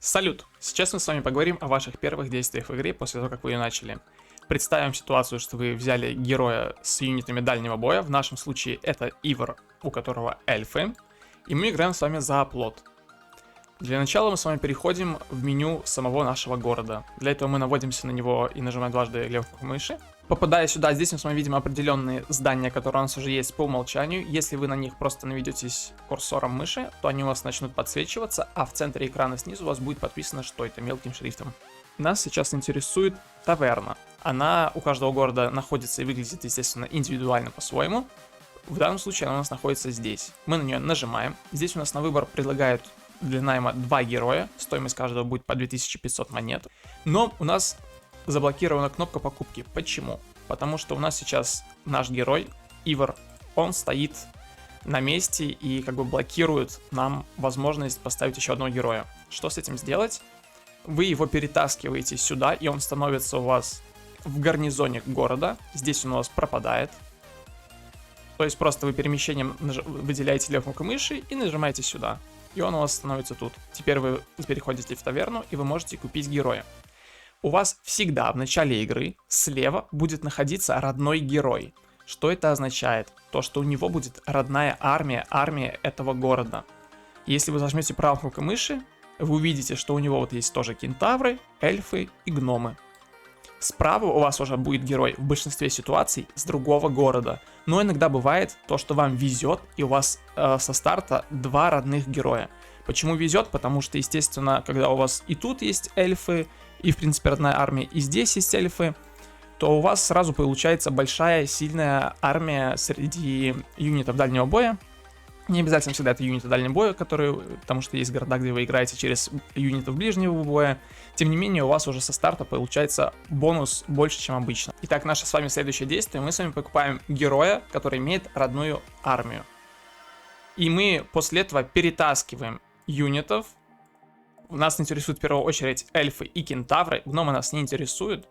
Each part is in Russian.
Салют! Сейчас мы с вами поговорим о ваших первых действиях в игре после того, как вы ее начали. Представим ситуацию, что вы взяли героя с юнитами дальнего боя, в нашем случае это Ивар, у которого эльфы, и мы играем с вами за оплот. Для начала мы с вами переходим в меню самого нашего города. Для этого мы наводимся на него и нажимаем дважды левую кнопку мыши. Попадая сюда, здесь мы с вами видим определенные здания, которые у нас уже есть по умолчанию. Если вы на них просто наведетесь курсором мыши, то они у вас начнут подсвечиваться, а в центре экрана снизу у вас будет подписано, что это, мелким шрифтом. Нас сейчас интересует таверна. Она у каждого города находится и выглядит, естественно, индивидуально по-своему. В данном случае она у нас находится здесь. Мы на нее нажимаем. Здесь у нас на выбор предлагают для найма 2 героя. Стоимость каждого будет по 2500 монет. Но у нас заблокирована кнопка покупки. Почему? Потому что у нас сейчас наш герой, Ивар, он стоит на месте и как бы блокирует нам возможность поставить еще одного героя. Что с этим сделать? Вы его перетаскиваете сюда, и он становится у вас в гарнизоне города. Здесь он у вас пропадает. То есть просто вы перемещением выделяете левую кнопку мыши и нажимаете сюда. И он у вас становится тут. Теперь вы переходите в таверну, и вы можете купить героя. У вас всегда в начале игры слева будет находиться родной герой. Что это означает? То, что у него будет родная армия этого города. Если вы зажмете правой кнопкой мыши, вы увидите, что у него вот есть тоже кентавры, эльфы и гномы. Справа у вас уже будет герой в большинстве ситуаций с другого города. Но иногда бывает то, что вам везет, и у вас со старта 2 родных героя. Почему везет? Потому что, естественно, когда у вас и тут есть эльфы, и в принципе родная армия, и здесь есть эльфы, то у вас сразу получается большая, сильная армия среди юнитов дальнего боя. Не обязательно всегда это юниты дальнего боя, потому что есть города, где вы играете через юнитов ближнего боя. Тем не менее, у вас уже со старта получается бонус больше, чем обычно. Итак, наше с вами следующее действие. Мы с вами покупаем героя, который имеет родную армию. И мы после этого перетаскиваем юнитов. Нас интересуют в первую очередь эльфы и кентавры. Гномы нас не интересуют.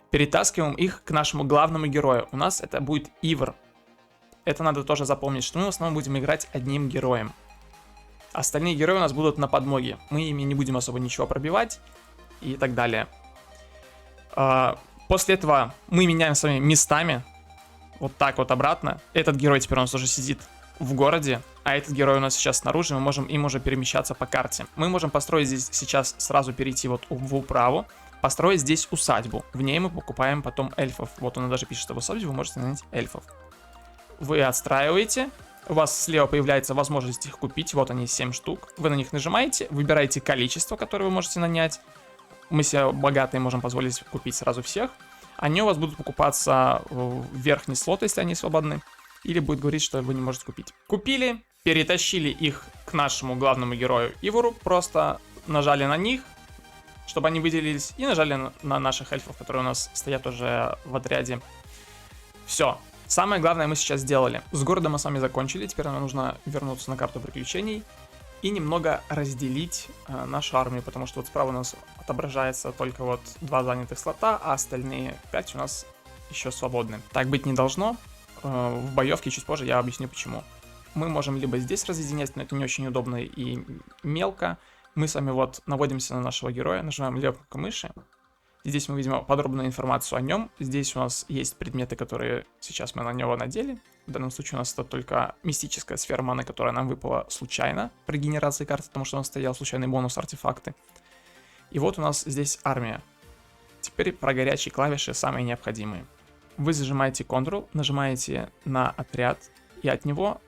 Перетаскиваем их к нашему главному герою. У нас это будет Ивар. Это надо тоже запомнить, что мы в основном будем играть одним героем. Остальные герои у нас будут на подмоге. Мы ими не будем особо ничего пробивать и так далее. После этого мы меняем с вами местами. Вот так вот обратно. Этот герой теперь у нас уже сидит в городе, а этот герой у нас сейчас снаружи. Мы можем им уже перемещаться по карте. Мы можем построить здесь сейчас, сразу перейти вот в управу. Построить здесь усадьбу. В ней мы покупаем потом эльфов. Вот он даже пишет, что в усадьбе вы можете нанять эльфов. Вы отстраиваете, у вас слева появляется возможность их купить, вот они 7 штук, вы на них нажимаете, выбираете количество, которое вы можете нанять, мы себе богатые можем позволить купить сразу всех, они у вас будут покупаться в верхний слот, если они свободны, или будет говорить, что вы не можете купить. Купили, перетащили их к нашему главному герою Ивару, просто нажали на них, чтобы они выделились, и нажали на наших эльфов, которые у нас стоят уже в отряде. Все. Самое главное мы сейчас сделали. С городом мы с вами закончили, теперь нам нужно вернуться на карту приключений и немного разделить нашу армию, потому что вот справа у нас отображается только вот 2 занятых слота, а остальные 5 у нас еще свободны. Так быть не должно. В боевке чуть позже я объясню почему. Мы можем либо здесь разъединять, но это не очень удобно и мелко. Мы с вами вот наводимся на нашего героя, нажимаем левую кнопку мыши. Здесь мы видим подробную информацию о нем. Здесь у нас есть предметы, которые сейчас мы на него надели. В данном случае у нас это только мистическая сфера маны, которая нам выпала случайно при генерации карты, потому что у нас стоял случайный бонус артефакты. И вот у нас здесь армия. Теперь про горячие клавиши, самые необходимые. Вы зажимаете Ctrl, нажимаете на отряд, и от него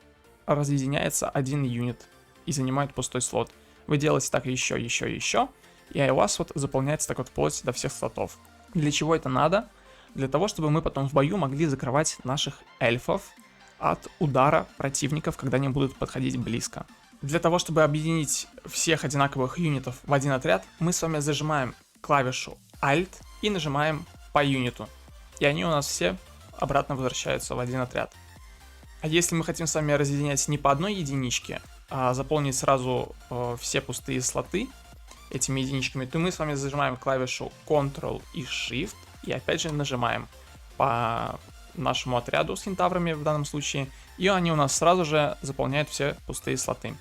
разъединяется один юнит и занимает пустой слот. Вы делаете так еще. И у вас вот заполняется так вот вплоть до всех слотов. Для чего это надо? Для того, чтобы мы потом в бою могли закрывать наших эльфов от удара противников, когда они будут подходить близко. Для того, чтобы объединить всех одинаковых юнитов в один отряд, мы с вами зажимаем клавишу Alt и нажимаем по юниту. И они у нас все обратно возвращаются в один отряд. А если мы хотим с вами разъединять не по одной единичке, а заполнить сразу все пустые слоты этими единичками, то мы с вами зажимаем клавишу Ctrl и Shift и опять же нажимаем по нашему отряду с кентаврами в данном случае, и они у нас сразу же заполняют все пустые слоты.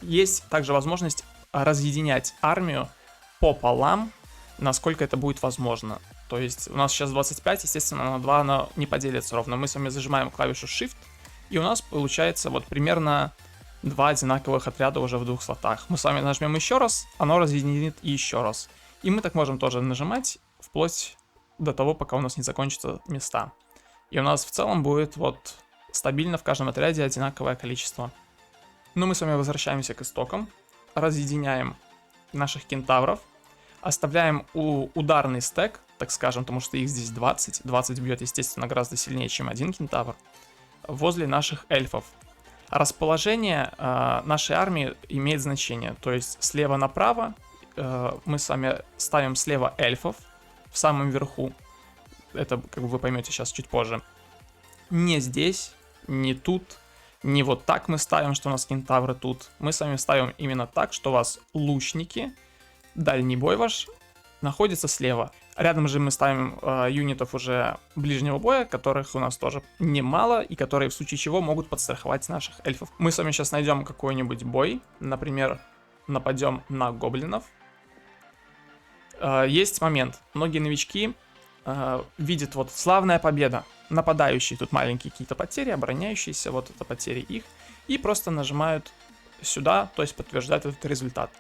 Есть также возможность разъединять армию пополам, насколько это будет возможно. То есть у нас сейчас 25, естественно, на 2 она не поделится ровно. Мы с вами зажимаем клавишу Shift, и у нас получается вот примерно 2 одинаковых отряда уже в 2 слотах. Мы с вами нажмем еще раз, оно разъединит еще раз. И мы так можем тоже нажимать вплоть до того, пока у нас не закончатся места. И у нас в целом будет вот стабильно в каждом отряде одинаковое количество. Но мы с вами возвращаемся к истокам, разъединяем наших кентавров, оставляем ударный стек, так скажем, потому что их здесь 20. 20 бьет, естественно, гораздо сильнее, чем один кентавр, возле наших эльфов. Расположение нашей армии имеет значение, то есть слева направо мы с вами ставим слева эльфов в самом верху. Это, как вы поймете сейчас чуть позже. Не здесь, не тут, не вот так мы ставим, что у нас кентавры тут. Мы с вами ставим именно так, что у вас лучники, дальний бой ваш находится слева. Рядом же мы ставим юнитов уже ближнего боя, которых у нас тоже немало, и которые в случае чего могут подстраховать наших эльфов. Мы с вами сейчас найдем какой-нибудь бой, например, нападем на гоблинов. Есть момент, многие новички видят вот славная победа, нападающие, тут маленькие какие-то потери, обороняющиеся, вот это потери их, и просто нажимают сюда, то есть подтверждают этот результат.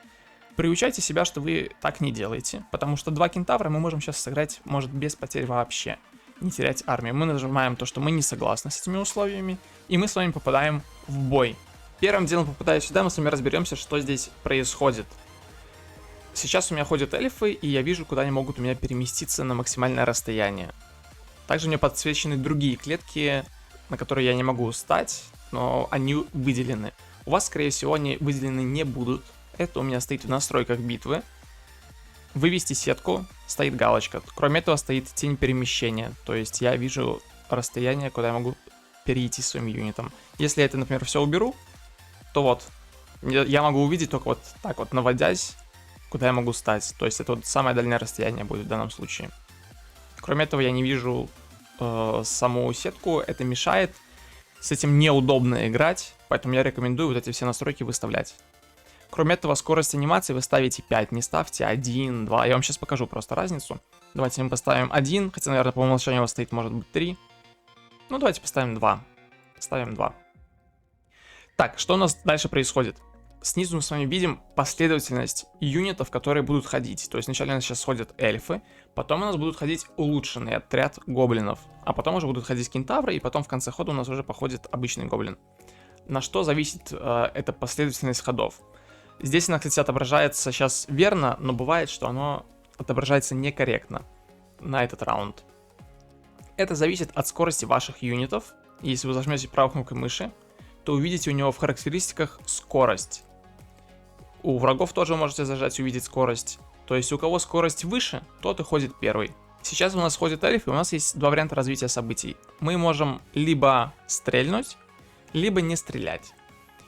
Приучайте себя, что вы так не делаете, потому что 2 кентавра мы можем сейчас сыграть, может, без потерь вообще, не терять армию. Мы нажимаем то, что мы не согласны с этими условиями, и мы с вами попадаем в бой. Первым делом, попадая сюда, мы с вами разберемся, что здесь происходит. Сейчас у меня ходят эльфы, и я вижу, куда они могут у меня переместиться на максимальное расстояние. Также у меня подсвечены другие клетки, на которые я не могу встать, но они выделены. У вас, скорее всего, они выделены не будут. Это у меня стоит в настройках битвы. Вывести сетку, стоит галочка. Кроме этого стоит тень перемещения, то есть я вижу расстояние, куда я могу перейти своим юнитом. Если я это, например, все уберу, то вот, я могу увидеть только вот так вот, наводясь, куда я могу стать. То есть это вот самое дальнее расстояние будет в данном случае. Кроме этого, я не вижу саму сетку, это мешает. С этим неудобно играть, поэтому я рекомендую вот эти все настройки выставлять. Кроме этого, скорость анимации вы ставите 5, не ставьте 1, 2. Я вам сейчас покажу просто разницу. Давайте мы поставим 1, хотя, наверное, по умолчанию у вас стоит, может быть, 3. Ну, давайте поставим 2. Ставим 2. Так, что у нас дальше происходит? Снизу мы с вами видим последовательность юнитов, которые будут ходить. То есть вначале у нас сейчас ходят эльфы, потом у нас будут ходить улучшенный отряд гоблинов, а потом уже будут ходить кентавры, и потом в конце хода у нас уже походит обычный гоблин. На что зависит эта последовательность ходов? Здесь она, кстати, отображается сейчас верно, но бывает, что оно отображается некорректно на этот раунд. Это зависит от скорости ваших юнитов. Если вы зажмете правой кнопкой мыши, то увидите у него в характеристиках скорость. У врагов тоже вы можете зажать и увидеть скорость. То есть у кого скорость выше, тот и ходит первый. Сейчас у нас ходит эльф, и у нас есть 2 варианта развития событий. Мы можем либо стрельнуть, либо не стрелять.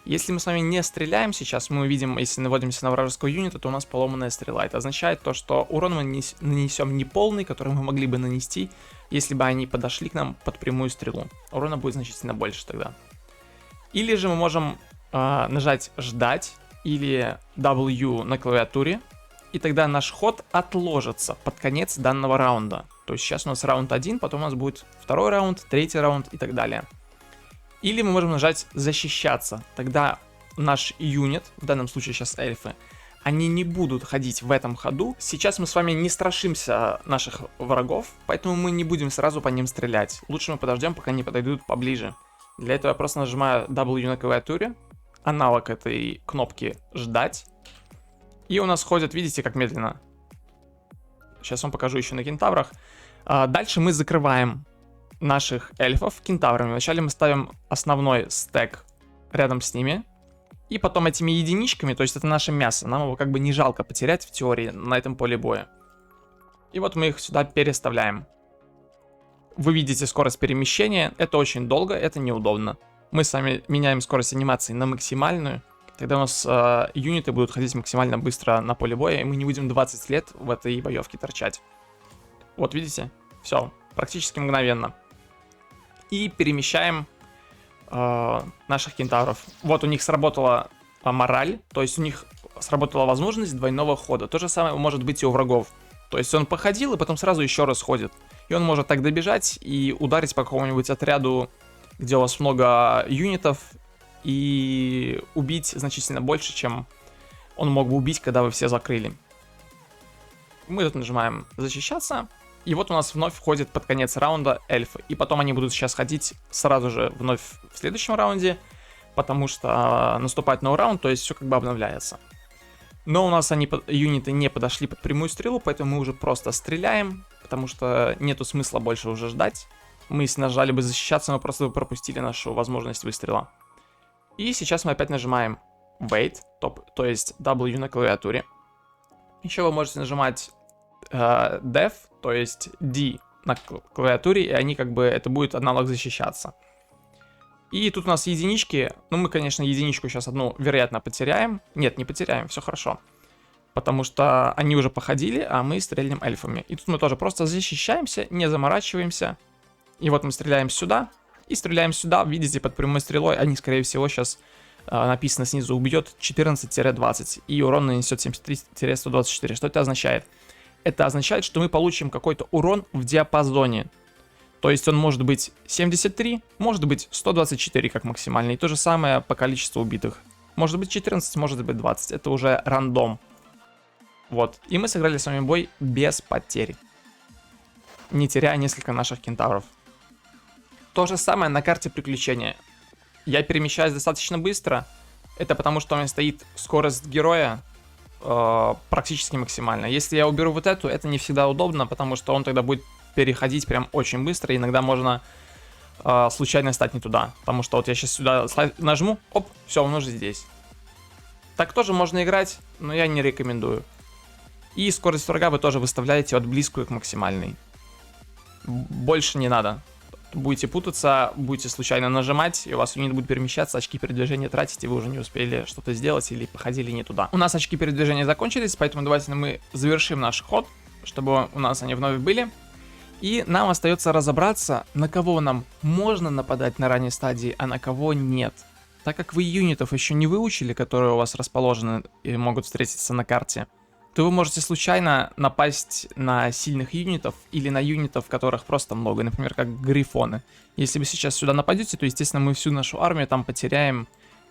Если мы с вами не стреляем сейчас, мы увидим, если наводимся на вражеского юнита, то у нас поломанная стрела. Это означает то, что урон мы нанесем не полный, который мы могли бы нанести, если бы они подошли к нам под прямую стрелу. Урона будет значительно больше тогда. Или же мы можем нажать «Ждать» или W на клавиатуре, и тогда наш ход отложится под конец данного раунда. То есть сейчас у нас раунд 1, потом у нас будет 2-й раунд, 3-й раунд и так далее. Или мы можем нажать «Защищаться», тогда наш юнит, в данном случае сейчас эльфы, они не будут ходить в этом ходу. Сейчас мы с вами не страшимся наших врагов, поэтому мы не будем сразу по ним стрелять. Лучше мы подождем, пока они подойдут поближе. Для этого я просто нажимаю W на клавиатуре, аналог этой кнопки «Ждать». И у нас ходят, видите, как медленно. Сейчас вам покажу еще на кентаврах. Дальше мы закрываем наших эльфов кентаврами. Вначале мы ставим основной стек рядом с ними. И потом этими единичками, то есть это наше мясо, нам его как бы не жалко потерять в теории на этом поле боя. И вот мы их сюда переставляем. Вы видите скорость перемещения, это очень долго, это неудобно. Мы с вами меняем скорость анимации на максимальную, тогда у нас юниты будут ходить максимально быстро на поле боя, и мы не будем 20 лет в этой боевке торчать. Вот видите, все, практически мгновенно. И перемещаем наших кентавров. Вот у них сработала мораль, то есть у них сработала возможность двойного хода. То же самое может быть и у врагов. То есть он походил и потом сразу еще раз ходит. И он может так добежать и ударить по какому-нибудь отряду, где у вас много юнитов, и убить значительно больше, чем он мог бы убить, когда вы все закрыли. Мы тут нажимаем защищаться. И вот у нас вновь входит под конец раунда эльфы. И потом они будут сейчас ходить сразу же вновь в следующем раунде, потому что наступает новый раунд, то есть все как бы обновляется. Но у нас юниты не подошли под прямую стрелу, поэтому мы уже просто стреляем, потому что нету смысла больше уже ждать. Мы, если нажали бы защищаться, мы просто бы пропустили нашу возможность выстрела. И сейчас мы опять нажимаем Wait, то есть W на клавиатуре. Еще вы можете нажимать Def, то есть D на клавиатуре, и они как бы, это будет аналог защищаться. И тут у нас единички, ну мы, конечно, единичку сейчас одну, вероятно, потеряем. Нет, не потеряем, все хорошо. Потому что они уже походили, а мы стрельнем эльфами. И тут мы тоже просто защищаемся, не заморачиваемся. И вот мы стреляем сюда, и стреляем сюда, видите, под прямой стрелой, они, скорее всего, сейчас написано снизу, убьет 14-20, и урон нанесет 73-124. Что это означает? Это означает, что мы получим какой-то урон в диапазоне. То есть он может быть 73, может быть 124 как максимальный. И то же самое по количеству убитых. Может быть 14, может быть 20. Это уже рандом. Вот. И мы сыграли с вами бой без потерь, не теряя несколько наших кентавров. То же самое на карте приключения. Я перемещаюсь достаточно быстро. Это потому, что у меня стоит скорость героя практически максимально. Если я уберу вот эту, это не всегда удобно, потому что он тогда будет переходить прям очень быстро. Иногда можно случайно стать не туда. Потому что вот я сейчас сюда нажму, оп, все, он уже здесь. Так тоже можно играть, но я не рекомендую. И скорость врага вы тоже выставляете от близкую к максимальной. Больше не надо. Будете путаться, будете случайно нажимать, и у вас юнит будет перемещаться, очки передвижения тратите, вы уже не успели что-то сделать или походили не туда. У нас очки передвижения закончились, поэтому давайте мы завершим наш ход, чтобы у нас они вновь были. И нам остается разобраться, на кого нам можно нападать на ранней стадии, а на кого нет. Так как вы юнитов еще не выучили, которые у вас расположены и могут встретиться на карте, то вы можете случайно напасть на сильных юнитов или на юнитов, которых просто много, например, как грифоны. Если вы сейчас сюда нападете, то, естественно, мы всю нашу армию там потеряем,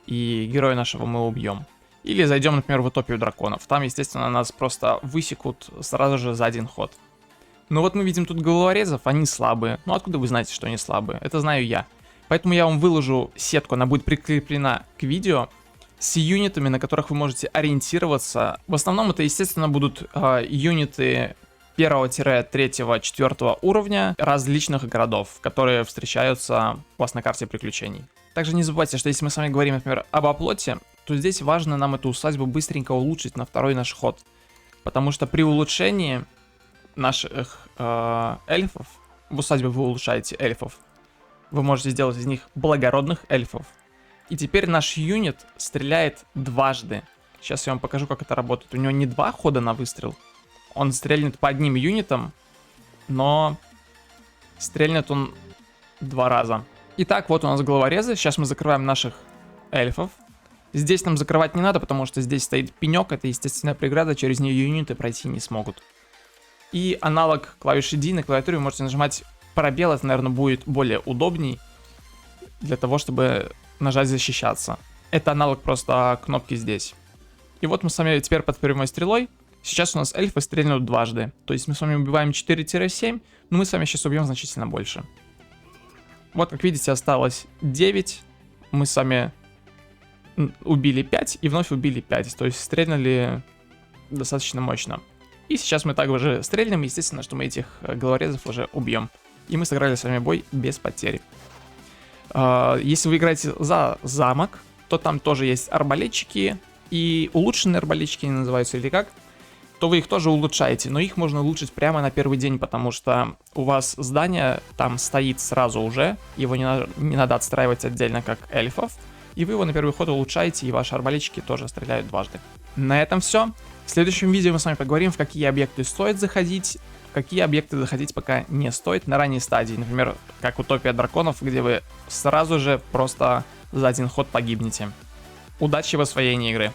и героя нашего мы убьем. Или зайдем, например, в утопию драконов. Там, естественно, нас просто высекут сразу же за один ход. Но вот мы видим тут головорезов, они слабые. Ну откуда вы знаете, что они слабые? Это знаю я. Поэтому я вам выложу сетку, она будет прикреплена к видео, с юнитами, на которых вы можете ориентироваться. В основном это, естественно, будут юниты 1-3-4 уровня различных городов, которые встречаются у вас на карте приключений. Также не забывайте, что если мы с вами говорим, например, об оплоте, то здесь важно нам эту усадьбу быстренько улучшить на второй наш ход. Потому что при улучшении наших эльфов, в усадьбе вы улучшаете эльфов, вы можете сделать из них благородных эльфов. И теперь наш юнит стреляет дважды. Сейчас я вам покажу, как это работает. У него не 2 хода на выстрел. Он стрельнет по одним юнитам, но стрельнет он 2 раза. Итак, вот у нас головорезы. Сейчас мы закрываем наших эльфов. Здесь нам закрывать не надо, потому что здесь стоит пенек. Это естественная преграда, через нее юниты пройти не смогут. И аналог клавиши D на клавиатуре вы можете нажимать пробел. Это, наверное, будет более удобней для того, чтобы нажать защищаться. Это аналог просто кнопки здесь. И вот мы с вами теперь под прямой стрелой. Сейчас у нас эльфы стрельнут дважды. То есть мы с вами убиваем 4-7, но мы с вами сейчас убьем значительно больше. Вот, как видите, осталось 9. Мы с вами убили 5 и вновь убили 5. То есть стрельнули достаточно мощно. И сейчас мы также стрельнем. Естественно, что мы этих головорезов уже убьем. И мы сыграли с вами бой без потерь. Если вы играете за замок, то там тоже есть арбалетчики. И улучшенные арбалетчики они называются или как, то вы их тоже улучшаете. Но их можно улучшить прямо на первый день, потому что у вас здание там стоит сразу уже. Его не надо отстраивать отдельно, как эльфов. И вы его на первый ход улучшаете, и ваши арбалетчики тоже стреляют дважды. На этом все. В следующем видео мы с вами поговорим, в какие объекты стоит заходить, в какие объекты заходить пока не стоит на ранней стадии. Например, как утопия драконов, где вы сразу же просто за один ход погибнете. Удачи в освоении игры!